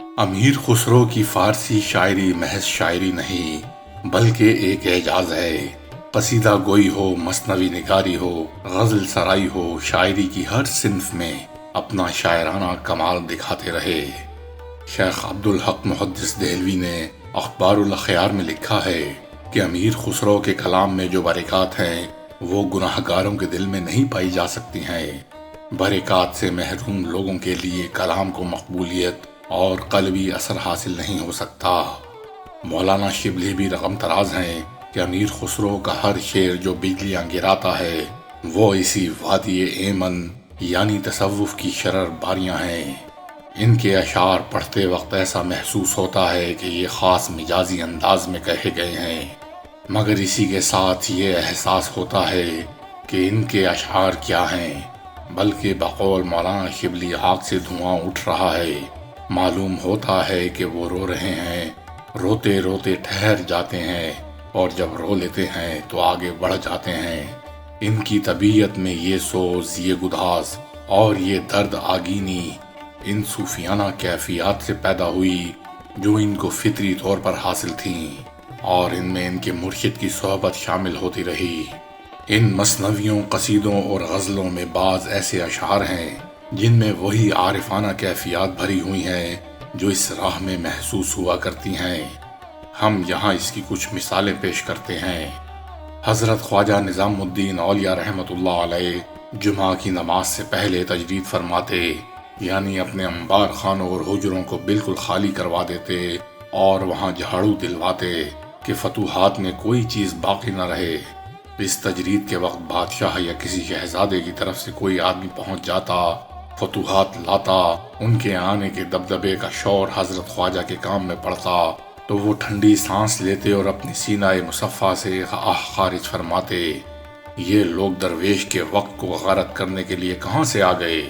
امیر خسرو کی فارسی شاعری محض شاعری نہیں بلکہ ایک اعجاز ہے۔ قصیدہ گوئی ہو، مثنوی نگاری ہو، غزل سرائی ہو، شاعری کی ہر صنف میں اپنا شاعرانہ کمال دکھاتے رہے۔ شیخ عبدالحق محدث دہلوی نے اخبار الاخیار میں لکھا ہے کہ امیر خسرو کے کلام میں جو برکات ہیں وہ گناہ گاروں کے دل میں نہیں پائی جا سکتی ہیں۔ برکات سے محروم لوگوں کے لیے کلام کو مقبولیت اور قلبی اثر حاصل نہیں ہو سکتا۔ مولانا شبلی بھی رقم تراز ہیں کہ امیر خسرو کا ہر شعر جو بجلیاں گراتا ہے وہ اسی وادی ایمن یعنی تصوف کی شرر باریاں ہیں۔ ان کے اشعار پڑھتے وقت ایسا محسوس ہوتا ہے کہ یہ خاص مجازی انداز میں کہے گئے ہیں، مگر اسی کے ساتھ یہ احساس ہوتا ہے کہ ان کے اشعار کیا ہیں، بلکہ بقول مولانا شبلی آگ سے دھواں اٹھ رہا ہے۔ معلوم ہوتا ہے کہ وہ رو رہے ہیں، روتے روتے ٹھہر جاتے ہیں اور جب رو لیتے ہیں تو آگے بڑھ جاتے ہیں۔ ان کی طبیعت میں یہ سوز، یہ گداز اور یہ درد آگینی ان صوفیانہ کیفیات سے پیدا ہوئی جو ان کو فطری طور پر حاصل تھیں، اور ان میں ان کے مرشد کی صحبت شامل ہوتی رہی۔ ان مثنویوں، قصیدوں اور غزلوں میں بعض ایسے اشعار ہیں جن میں وہی عارفانہ کیفیات بھری ہوئی ہیں جو اس راہ میں محسوس ہوا کرتی ہیں۔ ہم یہاں اس کی کچھ مثالیں پیش کرتے ہیں۔ حضرت خواجہ نظام الدین اولیاء رحمۃ اللہ علیہ جمعہ کی نماز سے پہلے تجرید فرماتے، یعنی اپنے انبار خانوں اور حجروں کو بالکل خالی کروا دیتے اور وہاں جھاڑو دلواتے کہ فتوحات میں کوئی چیز باقی نہ رہے۔ اس تجرید کے وقت بادشاہ یا کسی شہزادے کی طرف سے کوئی آدمی پہنچ جاتا، فتوحات لاتا، ان کے آنے کے دبدبے کا شور حضرت خواجہ کے کام میں پڑتا تو وہ ٹھنڈی سانس لیتے اور اپنی سینہ مصفا سے آہ خارج فرماتے، یہ لوگ درویش کے وقت کو غارت کرنے کے لیے کہاں سے آ گئے۔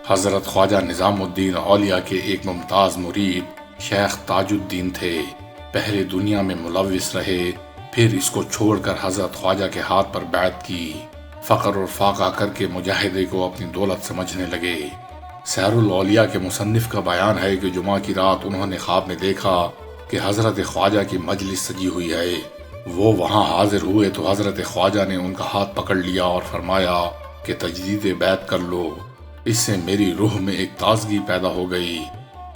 حضرت خواجہ نظام الدین اولیاء کے ایک ممتاز مرید شیخ تاج الدین تھے۔ پہلے دنیا میں ملوث رہے، پھر اس کو چھوڑ کر حضرت خواجہ کے ہاتھ پر بیعت کی، فقر اور فاقہ کر کے مجاہدے کو اپنی دولت سمجھنے لگے۔ سیر الاولیاء کے مصنف کا بیان ہے کہ جمعہ کی رات انہوں نے خواب میں دیکھا کہ حضرت خواجہ کی مجلس سجی ہوئی ہے۔ وہ وہاں حاضر ہوئے تو حضرت خواجہ نے ان کا ہاتھ پکڑ لیا اور فرمایا کہ تجدید بیعت کر لو۔ اس سے میری روح میں ایک تازگی پیدا ہو گئی،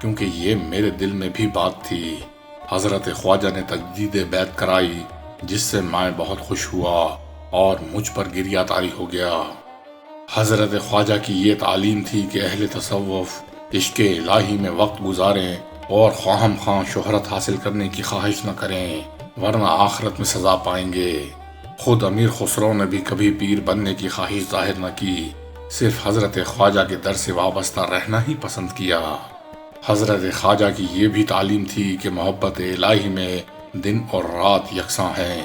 کیونکہ یہ میرے دل میں بھی بات تھی۔ حضرت خواجہ نے تجدید بیعت کرائی، جس سے میں بہت خوش ہوا اور مجھ پر گریہ طاری ہو گیا۔ حضرت خواجہ کی یہ تعلیم تھی کہ اہل تصوف عشق الہی میں وقت گزاریں اور خواہم خواہ شہرت حاصل کرنے کی خواہش نہ کریں، ورنہ آخرت میں سزا پائیں گے۔ خود امیر خسرو نے بھی کبھی پیر بننے کی خواہش ظاہر نہ کی، صرف حضرت خواجہ کے در سے وابستہ رہنا ہی پسند کیا۔ حضرت خواجہ کی یہ بھی تعلیم تھی کہ محبت الہی میں دن اور رات یکساں ہیں،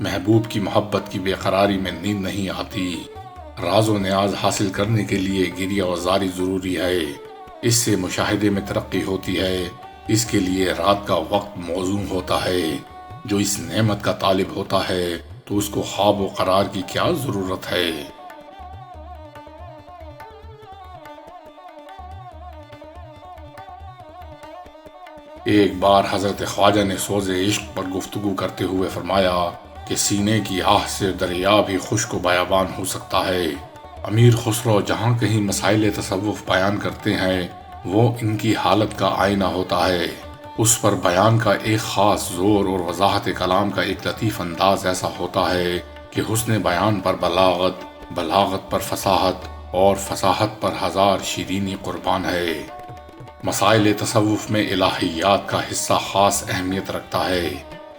محبوب کی محبت کی بے قراری میں نیند نہیں آتی۔ راز و نیاز حاصل کرنے کے لیے گریہ و زاری ضروری ہے، اس سے مشاہدے میں ترقی ہوتی ہے، اس کے لیے رات کا وقت موزوں ہوتا ہے۔ جو اس نعمت کا طالب ہوتا ہے تو اس کو خواب و قرار کی کیا ضرورت ہے۔ ایک بار حضرت خواجہ نے سوز عشق پر گفتگو کرتے ہوئے فرمایا کہ سینے کی آہ سے دریا بھی خشک و بیابان ہو سکتا ہے۔ امیر خسرو جہاں کہیں مسائل تصوف بیان کرتے ہیں وہ ان کی حالت کا آئینہ ہوتا ہے۔ اس پر بیان کا ایک خاص زور اور وضاحت کلام کا ایک لطیف انداز ایسا ہوتا ہے کہ حسن بیان پر بلاغت، بلاغت پر فصاحت اور فصاحت پر ہزار شیرینی قربان ہے۔ مسائل تصوف میں الہیات کا حصہ خاص اہمیت رکھتا ہے۔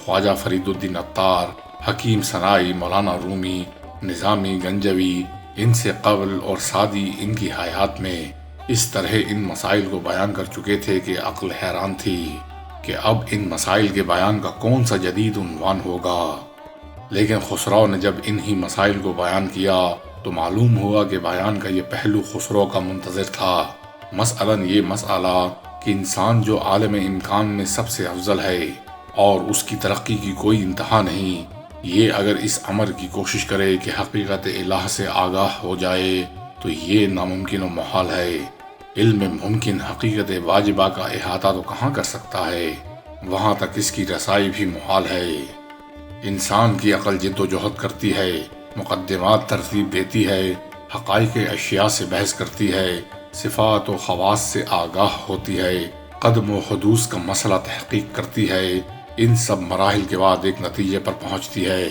خواجہ فرید الدین عطار، حکیم سنائی، مولانا رومی، نظامی گنجوی، ان سے قبل اور سعدی ان کی حیات میں اس طرح ان مسائل کو بیان کر چکے تھے کہ عقل حیران تھی کہ اب ان مسائل کے بیان کا کون سا جدید عنوان ہوگا۔ لیکن خسرو نے جب انہی مسائل کو بیان کیا تو معلوم ہوا کہ بیان کا یہ پہلو خسرو کا منتظر تھا، مثلاً یہ مسئلہ کہ انسان جو عالم امکان میں سب سے افضل ہے اور اس کی ترقی کی کوئی انتہا نہیں، یہ اگر اس امر کی کوشش کرے کہ حقیقت الہ سے آگاہ ہو جائے تو یہ ناممکن و محال ہے۔ علم ممکن حقیقت واجبہ کا احاطہ تو کہاں کر سکتا ہے، وہاں تک اس کی رسائی بھی محال ہے۔ انسان کی عقل جد و جہد کرتی ہے، مقدمات ترتیب دیتی ہے، حقائق اشیاء سے بحث کرتی ہے، صفات و خواص سے آگاہ ہوتی ہے، قدم و حدوث کا مسئلہ تحقیق کرتی ہے، ان سب مراحل کے بعد ایک نتیجے پر پہنچتی ہے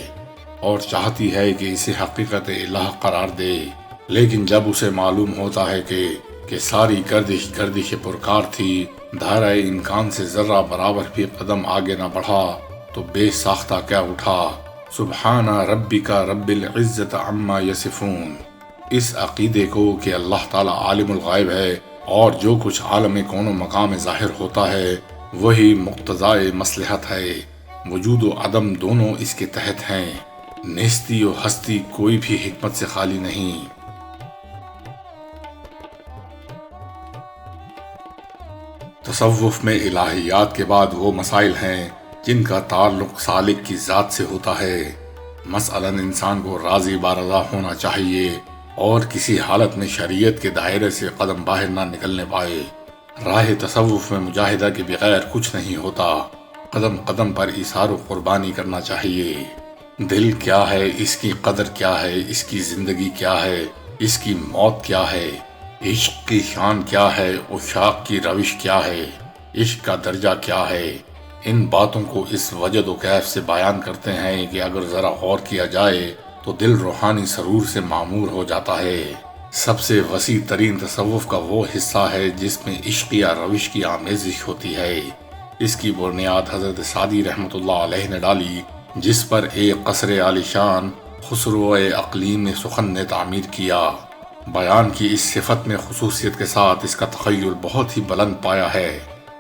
اور چاہتی ہے کہ اسے حقیقت الہ قرار دے۔ لیکن جب اسے معلوم ہوتا ہے کہ ساری گردش پرکار تھی، دائرہ امکان سے ذرہ برابر بھی قدم آگے نہ بڑھا، تو بے ساختہ کیا اٹھا، سبحان ربک رب العزت عما یصفون۔ اس عقیدے کو کہ اللہ تعالیٰ عالم الغیب ہے اور جو کچھ عالم کون و مقام ظاہر ہوتا ہے وہی مقتضائے مصلحت ہے، وجود و عدم دونوں اس کے تحت ہیں، نیستی و ہستی کوئی بھی حکمت سے خالی نہیں۔ تصوف میں الہیات کے بعد وہ مسائل ہیں جن کا تعلق سالک کی ذات سے ہوتا ہے۔ مثلاً انسان کو راضی بارضا ہونا چاہیے اور کسی حالت میں شریعت کے دائرے سے قدم باہر نہ نکلنے پائے۔ راہ تصوف میں مجاہدہ کے بغیر کچھ نہیں ہوتا، قدم قدم پر ایثار و قربانی کرنا چاہیے۔ دل کیا ہے، اس کی قدر کیا ہے، اس کی زندگی کیا ہے، اس کی موت کیا ہے، عشق کی شان کیا ہے، عشاق کی روش کیا ہے، عشق کا درجہ کیا ہے، ان باتوں کو اس وجد و کیف سے بیان کرتے ہیں کہ اگر ذرا غور کیا جائے تو دل روحانی سرور سے معمور ہو جاتا ہے۔ سب سے وسیع ترین تصوف کا وہ حصہ ہے جس میں عشق یا روش کی آمیزش ہوتی ہے۔ اس کی بنیاد حضرت سعدی رحمۃ اللہ علیہ نے ڈالی، جس پر ایک قصر عالی شان خسرو اقلیم نے سخن نے تعمیر کیا۔ بیان کی اس صفت میں خصوصیت کے ساتھ اس کا تخیل بہت ہی بلند پایا ہے۔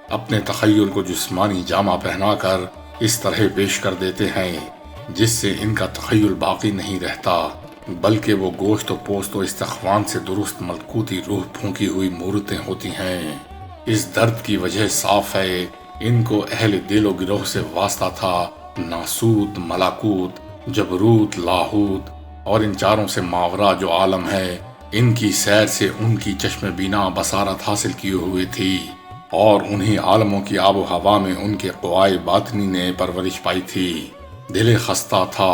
اپنے تخیل کو جسمانی جامہ پہنا کر اس طرح پیش کر دیتے ہیں جس سے ان کا تخیل باقی نہیں رہتا، بلکہ وہ گوشت و پوست و استخوان سے درست ملکوتی روح پھونکی ہوئی مورتیں ہوتی ہیں۔ اس درد کی وجہ صاف ہے، ان کو اہل دل و گروہ سے واسطہ تھا، ناسوت، ملاکوت، جبروت، لاہوت اور ان چاروں سے ماورا جو عالم ہے، ان کی سیر سے ان کی چشم بینا بصارت حاصل کیے ہوئی تھی اور انہی عالموں کی آب و ہوا میں ان کے قوائے باطنی نے پرورش پائی تھی۔ دل خستہ تھا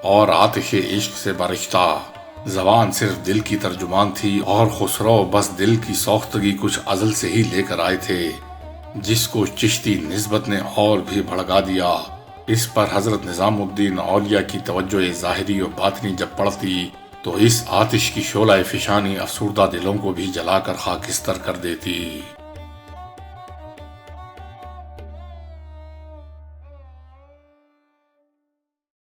اور آتش عشق سے برشتہ، زبان صرف دل کی ترجمان تھی اور خسرو بس دل کی سوختگی کچھ ازل سے ہی لے کر آئے تھے، جس کو چشتی نسبت نے اور بھی بھڑکا دیا۔ اس پر حضرت نظام الدین اولیاء کی توجہ ظاہری و باطنی جب پڑتی تو اس آتش کی شعلہ فشانی افسردہ دلوں کو بھی جلا کر خاکستر کر دیتی۔